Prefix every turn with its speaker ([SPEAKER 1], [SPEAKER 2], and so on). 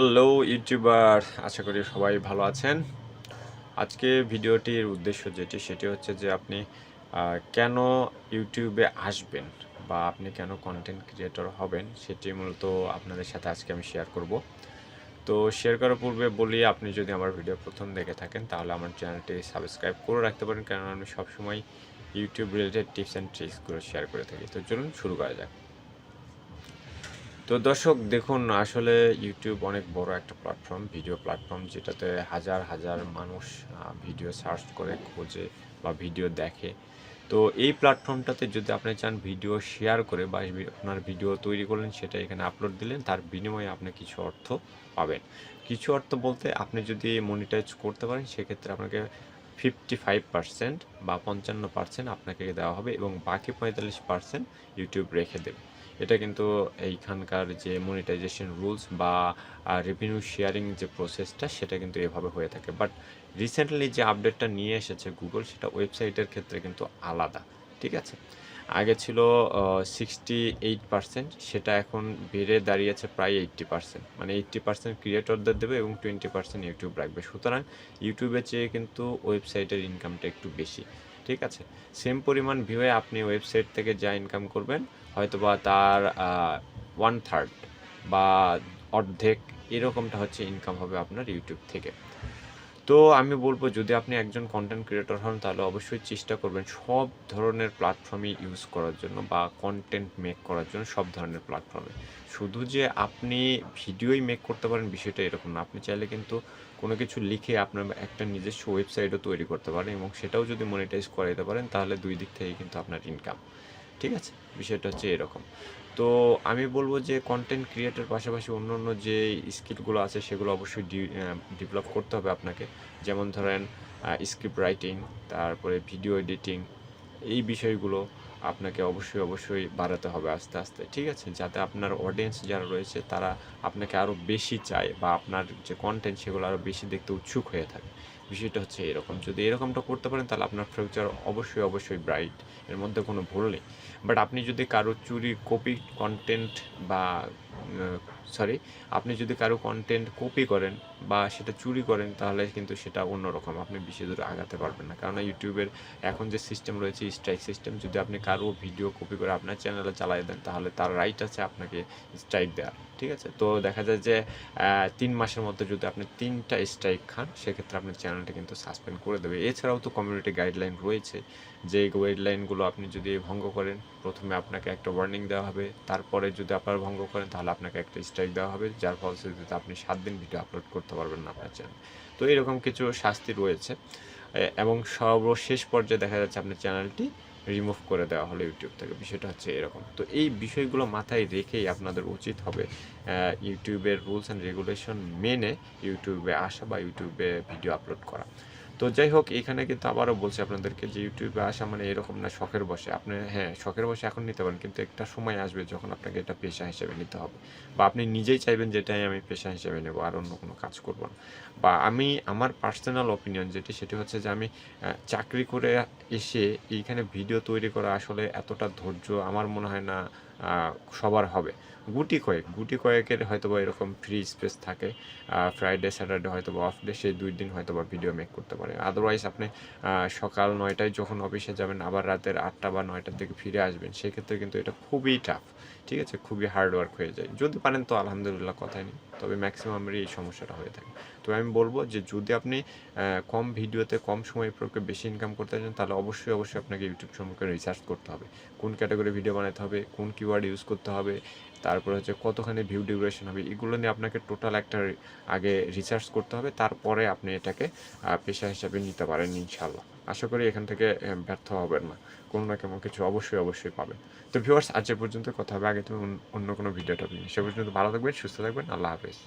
[SPEAKER 1] Hello YouTuber, আশা করি সবাই ভালো আছেন। আজকে ভিডিওটির উদ্দেশ্য সেটি হচ্ছে যে আপনি কেন ইউটিউবে আসবেন বা আপনি কেন কন্টেন্ট ক্রিয়েটর হবেন সেটি মূলত আপনাদের সাথে আজকে আমি শেয়ার করব। তো শেয়ার করার পূর্বে বলি, আপনি যদি আমার ভিডিও প্রথম দেখে থাকেন তাহলে আমার চ্যানেলটি সাবস্ক্রাইব করে রাখতে পারেন, কারণ আমি সবসময় ইউটিউব রিলেটেড টিপস অ্যান্ড ট্রিক্সগুলো শেয়ার করে থাকি। তো চলুন শুরু করা যাক। তো দর্শক দেখুন, আসলে ইউটিউব অনেক বড় একটা প্ল্যাটফর্ম, ভিডিও প্ল্যাটফর্ম, যেটাতে হাজার হাজার মানুষ ভিডিও সার্চ করে খোঁজে বা ভিডিও দেখে। তো এই প্ল্যাটফর্মটাতে যদি আপনি চান ভিডিও শেয়ার করে বা আপনার ভিডিও তৈরি করলেন, সেটা এখানে আপলোড দিলেন, তার বিনিময়ে আপনি কিছু অর্থ পাবেন। কিছু অর্থ বলতে, আপনি যদি মনিটাইজ করতে পারেন সেক্ষেত্রে আপনাকে 55% বা 55% আপনাকে দেওয়া হবে এবং বাকি 45% ইউটিউব রেখে দেবে। এটা কিন্তু এইখানকার যে মনিটাইজেশন রুলস বা রেভিনিউ শেয়ারিং যে প্রসেসটা, সেটা কিন্তু এভাবে হয়ে থাকে। বাট রিসেন্টলি যে আপডেটটা নিয়ে এসেছে গুগল, সেটা ওয়েবসাইটের ক্ষেত্রে কিন্তু আলাদা। ঠিক আছে, আগে ছিল 68%, সেটা এখন বেড়ে দাঁড়িয়েছে প্রায় 80%। মানে 80% ক্রিয়েটরদের দেবে এবং 20% ইউটিউব রাখবে। সুতরাং ইউটিউবের চেয়ে কিন্তু ওয়েবসাইটের ইনকামটা একটু বেশি। ঠিক আছে, সেম পরিমাণ ভিউয়ে আপনি ওয়েবসাইট থেকে যা ইনকাম করবেন, হয়তোবা তার 1/3 বা অর্ধেক এরকমটা হচ্ছে ইনকাম হবে আপনার ইউটিউব থেকে। তো আমি বলবো, যদি আপনি একজন কন্টেন্ট ক্রিয়েটর হন তাহলে অবশ্যই চেষ্টা করবেন সব ধরনের প্ল্যাটফর্মই ইউজ করার জন্য বা কন্টেন্ট মেক করার জন্য সব ধরনের প্ল্যাটফর্মে। শুধু যে আপনি ভিডিওই মেক করতে পারেন বিষয়টা এরকম না, আপনি চাইলে কিন্তু কোনো কিছু লিখে আপনার একটা নিজস্ব ওয়েবসাইটও তৈরি করতে পারেন এবং সেটাও যদি মনিটাইজ করাইতে পারেন তাহলে দুই দিক থেকেই কিন্তু আপনার ইনকাম। ঠিক আছে, বিষয়টা হচ্ছে এরকম। তো আমি বলবো যে কন্টেন্ট ক্রিয়েটের পাশাপাশি অন্য অন্য যে স্কিলগুলো আছে সেগুলো অবশ্যই ডেভেলপ করতে হবে আপনাকে। যেমন ধরেন স্ক্রিপ্ট রাইটিং, তারপরে ভিডিও এডিটিং, এই বিষয়গুলো আপনাকে অবশ্যই অবশ্যই বাড়াতে হবে আস্তে আস্তে। ঠিক আছে, যাতে আপনার অডিয়েন্স যারা রয়েছে তারা আপনাকে আরও বেশি চায় বা আপনার যে কন্টেন্ট সেগুলো আরও বেশি দেখতে উৎসুক হয়ে থাকে। বিষয়টা হচ্ছে এরকম, যদি এরকমটা করতে পারেন তাহলে আপনার ফিউচার অবশ্যই অবশ্যই ব্রাইট, এর মধ্যে কোনো ভুল নেই। বাট আপনি যদি কারো চুরি কপি কন্টেন্ট বা সরি আপনি যদি কারো কন্টেন্ট কপি করেন বা সেটা চুরি করেন তাহলে কিন্তু সেটা অন্যরকম, আপনি বেশি দূরে আগাতে পারবেন না। কারণ ইউটিউবের এখন যে সিস্টেম রয়েছে, স্ট্রাইক সিস্টেম, যদি আপনি কারো ভিডিও কপি করে আপনার চ্যানেলে চালাই দেন তাহলে তার রাইট আছে আপনাকে স্ট্রাইক দেওয়ার। ঠিক আছে, তো দেখা যায় যে 3 মাসের মধ্যে যদি আপনি 3টা স্ট্রাইক খান সেক্ষেত্রে আপনার চ্যানেলটা কিন্তু সাসপেন্ড করে দেবে। এছাড়াও তো কমিউনিটি গাইডলাইন রয়েছে, যে গাইডলাইনগুলো আপনি যদি ভঙ্গ করেন প্রথমে আপনাকে একটা ওয়ার্নিং দেওয়া হবে, তারপরে যদি আপনার ভঙ্গ করেন তাহলে আপনাকে একটা স্ট্রাইক দেওয়া হবে, যার ফলশ্রুতিতে আপনি 7 দিন ভিডিও আপলোড করতে পারবেন না আপনার চ্যানেল। তো এরকম কিছু শাস্তি রয়েছে এবং সর্বশেষ পর্যায়ে দেখা যাচ্ছে আপনার চ্যানেলটি রিমুভ করে দেওয়া হলো ইউটিউব থেকে। বিষয়টা হচ্ছে এরকম। তো এই বিষয়গুলো মাথায় রেখেই আপনাদের উচিত হবে ইউটিউবের রুলস অ্যান্ড রেগুলেশন মেনে ইউটিউবে আসা বা ইউটিউবে ভিডিও আপলোড করা। তো যাই হোক, এখানে কিন্তু আবারও বলছি আপনাদেরকে যে ইউটিউবে আসা মানে এরকম না শখের বসে। আপনি হ্যাঁ, শখের বসে এখন নিতে পারেন, কিন্তু একটা সময় আসবে যখন আপনাকে এটা পেশা হিসেবে নিতে হবে বা আপনি নিজেই চাইবেন যে এটাই আমি পেশা হিসেবে নেব, আর অন্য কোনো কাজ করব না। বা আমি আমার পার্সোনাল অপিনিয়ন সেটি হচ্ছে যে আমি চাকরি করে এসে এইখানে ভিডিও তৈরি করা আসলে এতটা ধৈর্য আমার মনে হয় না সবার হবে। গুটি কয়েকের হয়তো বা এরকম ফ্রি স্পেস থাকে, ফ্রাইডে স্যাটারডে হয়তো বা অফ ডে, সেই 2 দিন হয়তো বা ভিডিও মেক করতে পারে। আদারওয়াইজ আপনি সকাল 9টায় যখন অফিসে যাবেন আবার রাতের 8টা বা 9টার দিকে ফিরে আসবেন, সেক্ষেত্রে কিন্তু এটা খুবই টাফ। ঠিক আছে, খুবই হার্ড ওয়ার্ক হয়ে যায়। যদি পারেন তো আলহামদুলিল্লাহ, কথাই নেই, তবে ম্যাক্সিমামেরই এই সমস্যাটা হয়ে থাকে। তো আমি বলবো যে যদি আপনি কম ভিডিওতে কম সময় প্রয়োগে বেশি ইনকাম করতে চান তাহলে অবশ্যই অবশ্যই আপনাকে ইউটিউব সম্পর্কে রিসার্চ করতে হবে, কোন ক্যাটাগরি ভিডিও বানাতে হবে, কোন কিওয়ার্ড ইউজ করতে হবে, তারপরে হচ্ছে কতখানি ভিউ ডিউরেশন হবে, এগুলো নিয়ে আপনাকে টোটাল একটা আগে রিসার্চ করতে হবে, তারপরে আপনি এটাকে পেশা হিসাবে নিতে পারেন ইনশাল্লাহ। আশা করি এখান থেকে ব্যর্থ হবেন না, কোনো না কোনো কিছু অবশ্যই অবশ্যই পাবেন। তো ভিউয়ার্স, আজ এ পর্যন্ত, কথা হবে আগে তুমি অন্য কোনো ভিডিও টপিক। সে পর্যন্ত ভালো থাকবেন, সুস্থ থাকবেন, আল্লাহ হাফেজ।